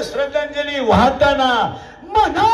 श्रद्धांजली वाहताना म्हणा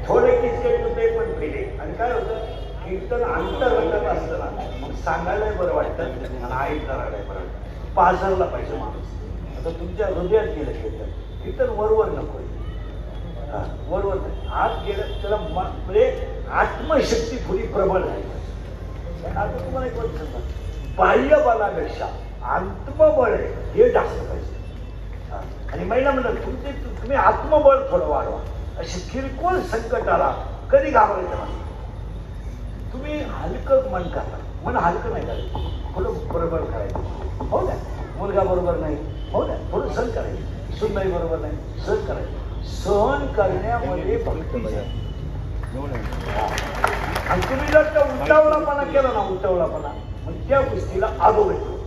थोडे किस्से होते पण पिले आणि काय होतं कीर्तन अंतर्गत असतं ना मग सांगायलाही बरं वाटतं आणि ऐकायलाही बरं वाटतं. पाझरला पाहिजे माणूस. आता तुमच्या हृदयात गेलं कीर्तन वरवर नको, वरवर नाही, आत गेलं त्याला म्हणजे आत्मशक्ती थोडी प्रबळ राहील. आता तुम्हाला एक गोष्ट सांगा, बाह्य बलापेक्षा आत्मबळ हे जास्त पाहिजे. आणि महिला म्हणतात तुम्ही आत्मबळ थोडं वाढवा. अशी किरकोळ संकट आला कधी घाबरायचं नाही. तुम्ही हलकं मन करा, मन हलकं नाही करायचं, थोडं बरोबर करायचं. हो ना, मुलगा बरोबर नाही, हो ना, थोडं सहन करायचं. सुनबाई बरोबर नाही, सहन करायचं. सहन करण्यामध्ये भक्ती आहे. आणि तुम्ही जर त्या उतावळापणा केला ना, उतावळापणा मग त्या गोष्टीला आदो येतो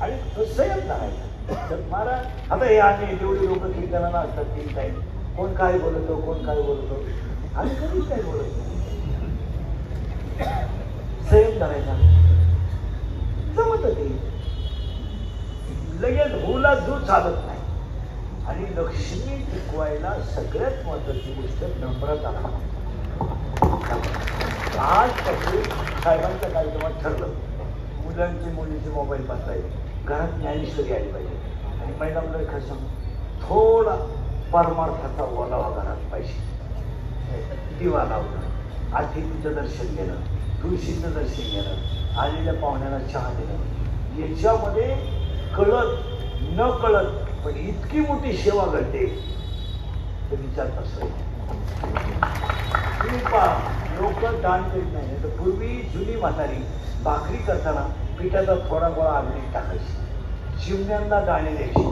आणि तो संयम करायचा. तर मला आता हे आम्ही जेवढी लोक कीर्तनाला असतात तीन टाईम, कोण काय बोलतो, कोण काय बोलतो, आम्ही कधीच काय बोलतो. संयम करायचा, जमत ते लगेच हुला जो चालत नाही. आणि लक्ष्मी टिकवायला सगळ्यात महत्वाची गोष्ट नम्रता. आज साहेबांच्या कार्यक्रमात ठरलं मुलांची मुलीचे मोबाईल पाहता येईल, घरात ज्ञानेश्वरी आली पाहिजे. आणि महिला मुलं खरं सांग थोडा परमार्थाचा ओलावा घरात पाहिजे. दिवा लावणं, आरतीचं दर्शन घेणं, तुळशीचं दर्शन घेणं, आलेल्या पाहुण्याला चहा देणं, याच्यामध्ये कळत न कळत पण इतकी मोठी सेवा घडते तर विचार कसं. तुम्ही पहा लोक दान करीत नाही. तर पूर्वी जुनी म्हातारी भाकरी करताना पिठाचा थोडा गोळा अग्नीत टाकायची, चिमण्यांना दाणे द्यायची.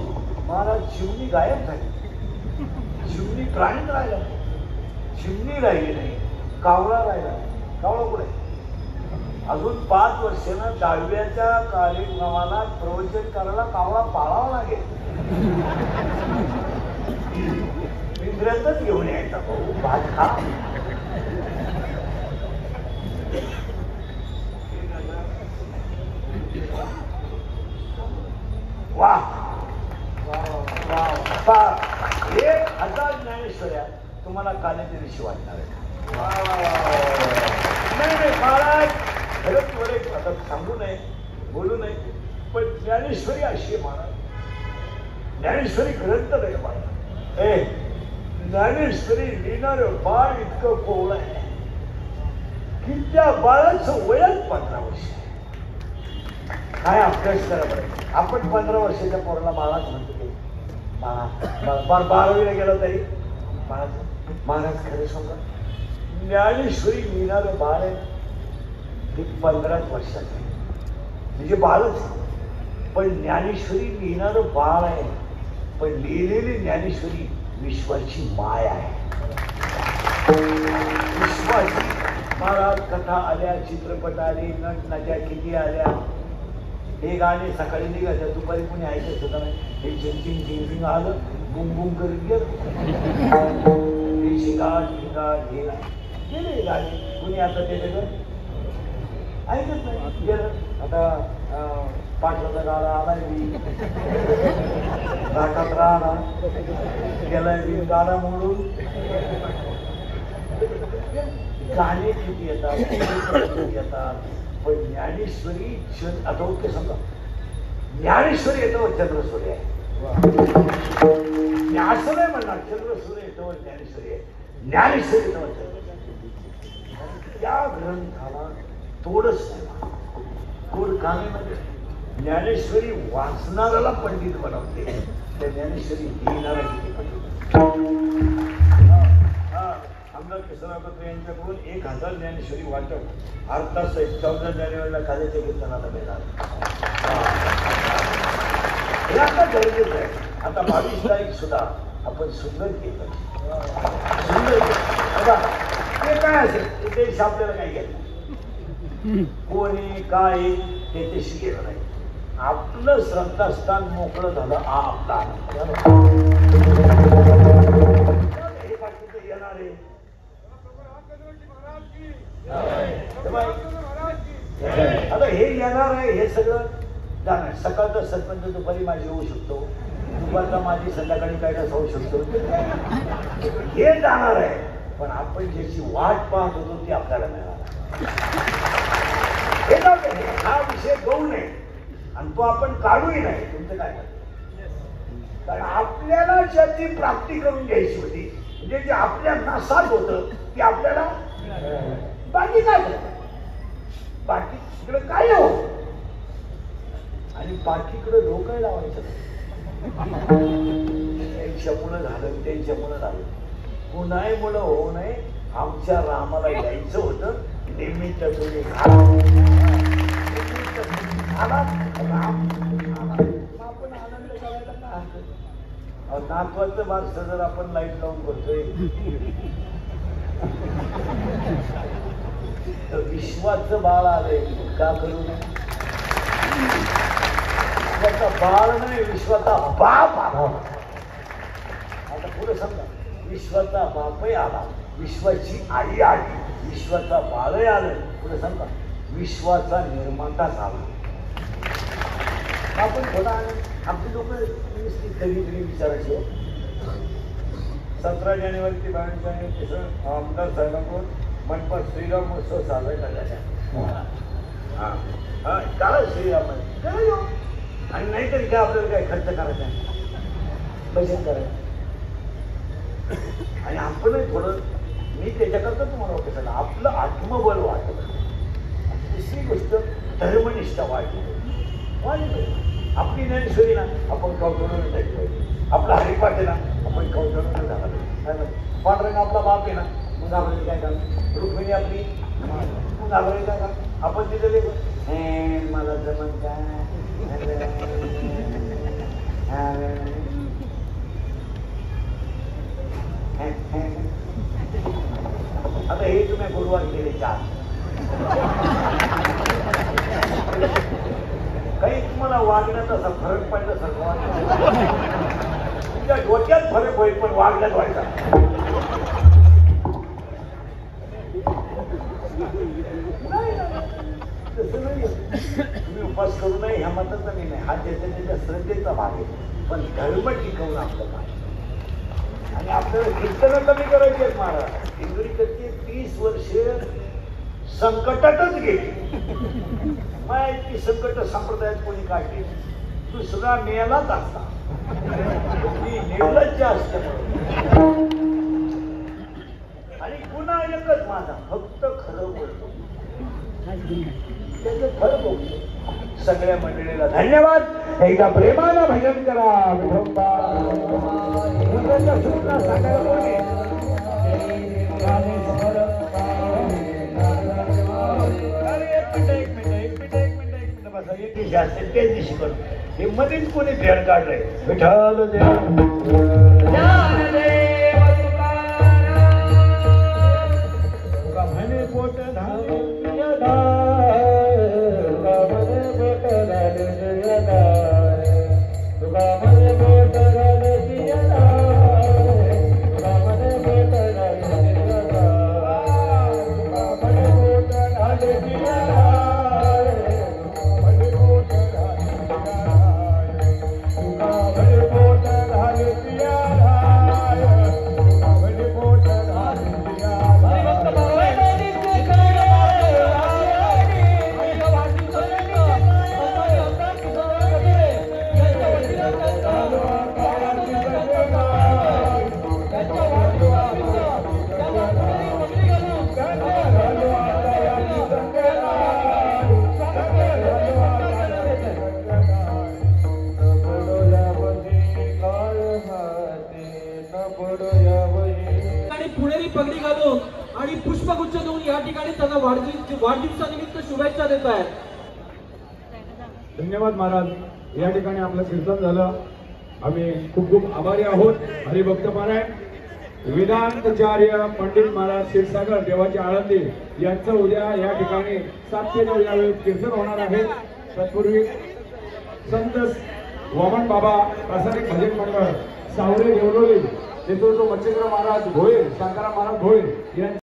महाराज चिमणी गायब झाली, चिमणी प्राणीच राहिला, चिमणी राहिली नाही, कावळा राहिला. कावळा कुठे? अजून 5 वर्षांना 10व्याच्या कार्यक्रमाला प्रवचन करायला कावळा पाळावा लागेल. पिंजऱ्यातच घेऊन यायचा भाऊ, भात खा. वाह, 1000 ज्ञानेश्वर्या तुम्हाला कालेच्या दिवशी वाटणार आहे. नाही महाराज, खरंच बरे आता सांगू नये, बोलू नये, पण ज्ञानेश्वरी अशी आहे महाराज. ज्ञानेश्वरी ग्रंथ नाही महाराज. ज्ञानेश्वरी लिहिणारं बाळ इतकं कोवळं आहे की त्या बाळाचं वयच 15 वर्ष. काय अभ्यास करा बरं. आपण 15 वर्षाच्या पोराला बाळाच म्हणतो की बाळा 12वीला गेला तरी बाळाचं. महाराज खरं सांगा, ज्ञानेश्वरी लिहिणारं बाळ आहे ते 15 वर्षाचं म्हणजे बाळच. पण ज्ञानेश्वरी लिहिणारं बाळ आहे, पण लिहिलेली ज्ञानेश्वरी विश्वाची माय आहे. विश्वाची. महाराज कथा आल्या, चित्रपट आले, नट नट्या किती आल्या. हे गाणे सकाळी निघायचं, दुपारी कोणी ऐकत होतं नाही. हे झिंग झिंग आलं, बुम बुम करीत गेलं. हे शिंगाट शिंगाट हे गेले गाणे. कुणी आता त्याच्याकडे ऐकत नाही, गेलं. आता पाटलाचा गाणं आलाय मी घाटात राहणार गेलाय मी गाणं म्हणून. गाणे किती येतात, पण ज्ञानेश्वरी आता ओके समजा ज्ञानेश्वरी येतो चंद्रसूर्य आहे. असं नाही म्हणणार चंद्रसूर्य येतो ज्ञानेश्वरी आहे, ज्ञानेश्वरी येतो चंद्रसूर्य. त्या ग्रंथाला तोडच नाही. तोड कामेमध्ये ज्ञानेश्वरी वाचणाऱ्याला पंडित बनवते, त्या ज्ञानेश्वरी लिहिणारा किती पंडित. आमदार किसनापत्र यांच्याकडून 1000 ज्ञानेश्वरी वाटप अर्थात 14 जानेवारीला खाद्याच्या कीर्तनाला मिळणार. हे आता गरजेचं आहे. आता 22 तारीख सुद्धा आपण सुंदर केलं. सुंदर ते काय असेल ते देश आपल्याला काही घ्यायचं, कोणी काय त्याच्याशी गेलं नाही. आपलं श्रद्धास्थान मोकळं झालं आपला. हे बाकीचं येणार आहे. आता हे येणार आहे, हे सगळं जाणार. सकाळचा सरपंच दुपारी माझी होऊ शकतो, दुपारचा माझी संध्याकाळी काय कसं होऊ शकतो, हे जाणार आहे. पण आपण ज्याची वाट पाहत होतो ती आपल्याला मिळणार. हे जाऊ दे, हा विषय गौण नये आणि तो आपण काढूही नाही. तुमचं काय म्हणतं? कारण आपल्याला ज्याची प्राप्ती करून घ्यायची होती, म्हणजे जे आपल्या नासात होतं ते आपल्याला, बाकी काय करतात, बाकी तिकडे काय हो, आणि बाकीकडे डोकं लावायचं. त्यांच्यामुळं झालं, त्यांच्यामुळं झालं, कुणामुळं होऊ नये. आमच्या रामाला यायचं होतं, निमित्त तुम्ही आपण आनंद करायला काय हरकत. नातवाचं बारसं जर आपण लाईट लावून करतोय तर विश्वाचं बाळ आलंय का करू नये. विश्वाचा बाळ नाही, विश्वाचा बाप आला. आता पुढे समजा, विश्वाचा बापही आला, विश्वाची आई आली, विश्वाचा बाळही आलं. पुढे समजा विश्वाचा निर्माताच आला. आपण थोडा आपली लोक कधी विचारायचे. 17 जानेवारी ते 22 जानेवारी आमदार साहेबांकडून मनपा श्रीराम महोत्सव साजरा करायचा. हा करा श्रीराम आणि नाहीतरी काय आपल्याला काय खर्च करायचा, बचत करायचं. आणि आपणही थोडं, मी त्याच्याकरता तुम्हाला वाटत झालं आपलं आत्मबल वाढलं. दुसरी गोष्ट धर्मनिष्ठा वाढली. आपली ज्ञानेश्वरी ना आपण कौतुकाने टाकली पाहिजे. आपला हरिपाठ आहे ना आपण कौतुकाने झाला पाहिजे. पांडुरंग आपला बाप आहे ना मग घाबरायचं काय काम? रुक्मिणी आपली मग घाबरायचं काय काम? आपण तिथे मला जमत काय आता हे तुम्ही गुरुवार केले 4 काही तुम्हाला वागण्यात असा फरक पडला सर्व तुमच्या डोक्यात फरक होईल पण वागण्यात व्हायचा तसं नाही तुम्ही उपास करू नये ह्या मताचा नाही हा त्याच्या त्याच्या श्रद्धेचा भाग आहे पण धर्म टिकवणं आपलं काम आणि आपल्याला कीर्तनं कमी करायची आहेत महाराज इंदुरीकरची 30 वर्ष संकटातच गेली माहिती संकट संप्रदायात कोणी काढली दुसरा मेलाच असता निर्लज्ज असते आणि पुन्हा एकच माझा फक्त खरं बोलतो त्याचं खरं बोलतो सगळ्या मंडळीला धन्यवाद एकदा प्रेमानं भजन करा विठोबा सांगायला कोणी हे मध्येच कोणी फेड काढलंय विठ्ठल म्हणे पोट पुणेरी पगडी घालून आणि पुष्पगुच्छ देऊन या ठिकाणी त्यांना वाढदिवसानिमित्त शुभेच्छा देत आहेत. धन्यवाद महाराज. या ठिकाणी आपलं कीर्तन झालं. आम्ही खूप खूप आभारी आहोत. हरिभक्त पारायण वेदांतचार्य पंडित महाराज क्षीरसागर देवाची आळंदी यांचं उद्या या ठिकाणी 7 ते 9 या वेळेत कीर्तन होणार आहे. तत्पूर्वी संत वामन बाबा प्रासादिक भजन मंडळ सावरे देवडोली नेतृत्व मच्छिंद्र महाराज भोळे, शांताराम महाराज भोळे यांच्या